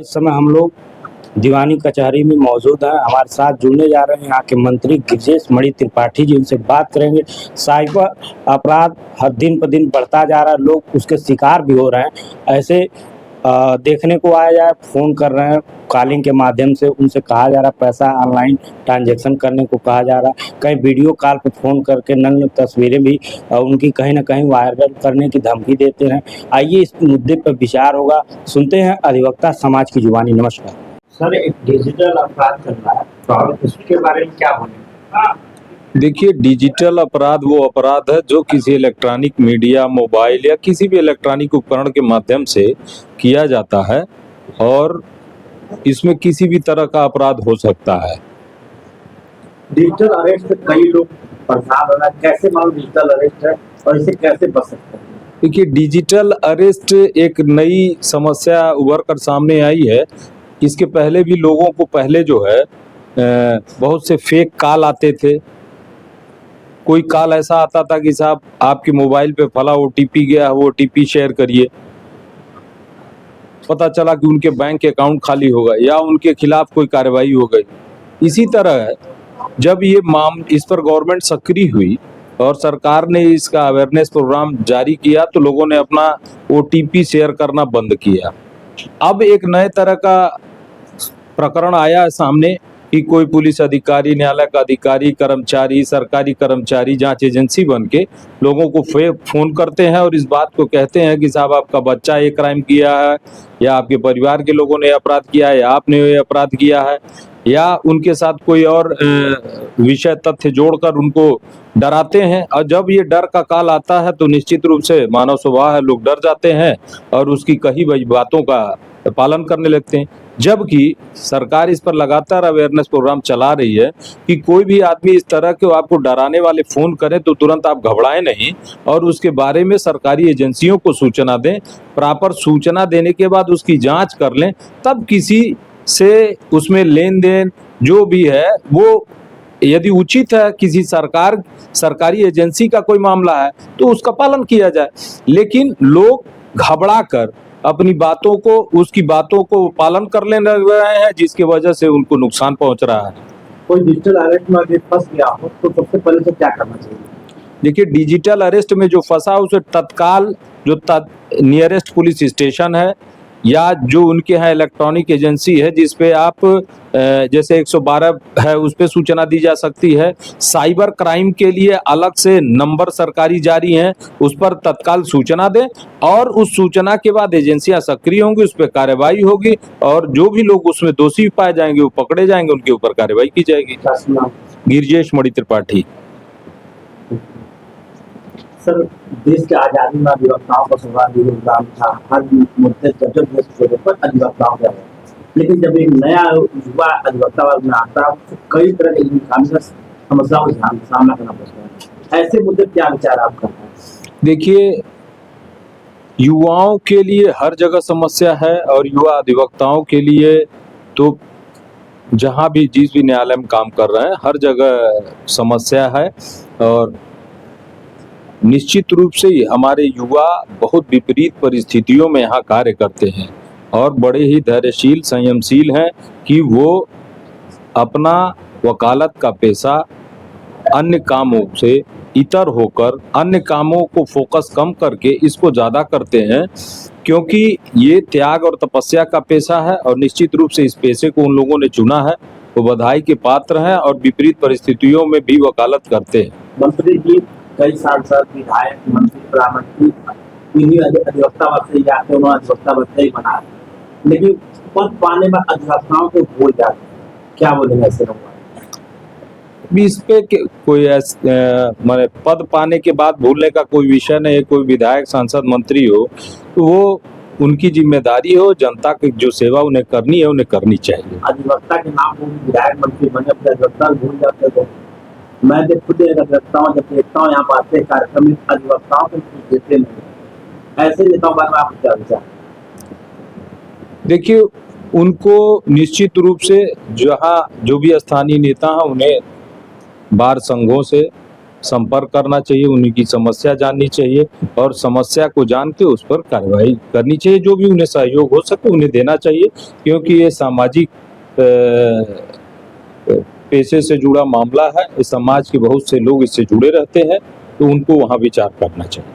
इस समय हम लोग दीवानी कचहरी में मौजूद हैं। हमारे साथ जुड़ने जा रहे हैं यहाँ के मंत्री गिरिजेश मणि त्रिपाठी जी। उनसे बात करेंगे। साइबर अपराध हर दिन पर दिन बढ़ता जा रहा है, लोग उसके शिकार भी हो रहे हैं। ऐसे देखने को आया जाए, फ़ोन कर रहे हैं कॉलिंग के माध्यम से, उनसे कहा जा रहा है पैसा ऑनलाइन ट्रांजैक्शन करने को कहा जा रहा है। कहीं वीडियो कॉल पे फ़ोन करके नग्न तस्वीरें भी उनकी कहीं न कहीं वायरल करने की धमकी देते हैं। आइए इस मुद्दे पर विचार होगा, सुनते हैं अधिवक्ता समाज की जुबानी। नमस्कार सर, एक डिजिटल अपराध चल रहा है, तो आप इसके बारे में क्या बोलेंगे? देखिए, डिजिटल अपराध वो अपराध है जो किसी इलेक्ट्रॉनिक मीडिया, मोबाइल या किसी भी इलेक्ट्रॉनिक उपकरण के माध्यम से किया जाता है और इसमें किसी भी तरह का अपराध हो सकता है। डिजिटल अरेस्ट से कई लोग परेशान हो रहे हैं, कैसे मालूम डिजिटल अरेस्ट है और इसे कैसे बच सकते हैं? देखिए, डिजिटल अरेस्ट एक नई समस्या उभर कर सामने आई है। इसके पहले भी लोगों को पहले जो है बहुत से फेक कॉल आते थे। कोई कॉल ऐसा आता था कि साहब आपके मोबाइल पे फला ओटीपी गया, वो ओटीपी शेयर करिए। पता चला कि उनके बैंक अकाउंट खाली हो गए या उनके खिलाफ कोई कार्रवाई हो गई। इसी तरह जब ये इस पर गवर्नमेंट सक्रिय हुई और सरकार ने इसका अवेयरनेस प्रोग्राम जारी किया तो लोगों ने अपना ओटीपी शेयर करना बंद किया। अब एक नए तरह का प्रकरण आया है सामने कि कोई पुलिस अधिकारी, न्यायालय का अधिकारी, कर्मचारी, सरकारी कर्मचारी जांच एजेंसी बन के लोगों को फोन करते हैं और इस बात को कहते हैं कि साहब आपका बच्चा ये क्राइम किया है या आपके परिवार के लोगों ने अपराध किया है या आपने ये अपराध किया है, या उनके साथ कोई और विषय तथ्य जोड़कर उनको डराते हैं। और जब ये डर का काल आता है तो निश्चित रूप से मानव स्वभाव है, लोग डर जाते हैं और उसकी कही गई बातों का पालन करने लगते हैं। जबकि सरकार इस पर लगातार अवेयरनेस प्रोग्राम चला रही है कि कोई भी आदमी इस तरह के आपको डराने वाले फोन करे तो तुरंत आप घबराएं नहीं और उसके बारे में सरकारी एजेंसियों को सूचना दें। प्रॉपर सूचना देने के बाद उसकी जांच कर लें, तब किसी से उसमें लेन देन जो भी है वो यदि उचित है, किसी सरकारी एजेंसी का कोई मामला है तो उसका पालन किया जाए। लेकिन लोग घबरा कर अपनी बातों को, उसकी बातों को पालन कर ले रहे हैं, जिसकी वजह से उनको नुकसान पहुंच रहा है। कोई डिजिटल अरेस्ट में अगर फंस गया हो तो सबसे पहले से क्या करना चाहिए? देखिए, डिजिटल अरेस्ट में जो फंसा उसे तत्काल जो नियरेस्ट पुलिस स्टेशन है या जो उनके यहाँ इलेक्ट्रॉनिक एजेंसी है जिस पे आप जैसे 112 है उस पे सूचना दी जा सकती है। साइबर क्राइम के लिए अलग से नंबर सरकारी जारी हैं, उस पर तत्काल सूचना दें और उस सूचना के बाद एजेंसियां सक्रिय होंगी, उस पर कार्रवाई होगी और जो भी लोग उसमें दोषी पाए जाएंगे वो पकड़े जाएंगे, उनके ऊपर कार्रवाई की जाएगी। गिरिजेश मणि त्रिपाठी। सर, देश के आजादी में अधिवक्ताओं का सर्वाधिक योगदान था। हर मुद्दे जब देश के पर अधिवक्ताओं का है, लेकिन जब एक नया युवा अधिवक्ता वर्ग में आता है तो कई तरह की समस्याओं का सामना करना पड़ता है। ऐसे मुद्दे क्या विचार आप करते हैं? देखिए, युवाओं के लिए हर जगह समस्या है और युवा अधिवक्ताओं के लिए तो जहां भी जिस भी न्यायालय में काम कर रहे हैं हर जगह समस्या है। और निश्चित रूप से हमारे युवा बहुत विपरीत परिस्थितियों में यहाँ कार्य करते हैं और बड़े ही धैर्यशील, संयमशील हैं कि वो अपना वकालत का पैसा अन्य कामों से इतर होकर अन्य कामों को फोकस कम करके इसको ज़्यादा करते हैं, क्योंकि ये त्याग और तपस्या का पैसा है और निश्चित रूप से इस पैसे को उन लोगों ने चुना है, वो बधाई के पात्र हैं और विपरीत परिस्थितियों में भी वकालत करते हैं। मंत्री जी, कई सांसद, विधायक, मंत्री, प्रधानमंत्री इन्हीं अधिवक्ता वर्ग से जाते हैं, उन्होंने अधिवक्ता वर्ग से ही बना, लेकिन पद पाने में अधिवक्ताओं को भूल जाते हैं। क्या बोलेंगे ऐसे लोगों? इस पे कोई माने पद पाने के बाद भूलने का कोई विषय नहीं है। कोई विधायक, सांसद, मंत्री हो तो वो उनकी जिम्मेदारी हो, जनता की जो सेवा उन्हें करनी है उन्हें करनी चाहिए। अधिवक्ता के नाम को विधायक, मंत्री बने अपने अधिवक्ता भूल जाते थे। मैं जब खुद अधिवक्ताओं जब देखता हूँ यहाँ बातें कार्यक्रम में अधिवक्ताओं को देते नहीं, ऐसे नेताओं बारे में आप क्या विचार? देखिए, उनको निश्चित रूप से जहाँ जो भी स्थानीय नेता हैं उन्हें बार संघों से, संपर्क करना चाहिए, उनकी समस्या जाननी चाहिए और समस्या को जान के उस पर कार्रवाई करनी चाहिए। जो भी उन्हें सहयोग हो सके उन्हें देना चाहिए, क्योंकि ये सामाजिक पेशे से जुड़ा मामला है। इस समाज के बहुत से लोग इससे जुड़े रहते हैं, तो उनको वहाँ विचार करना चाहिए।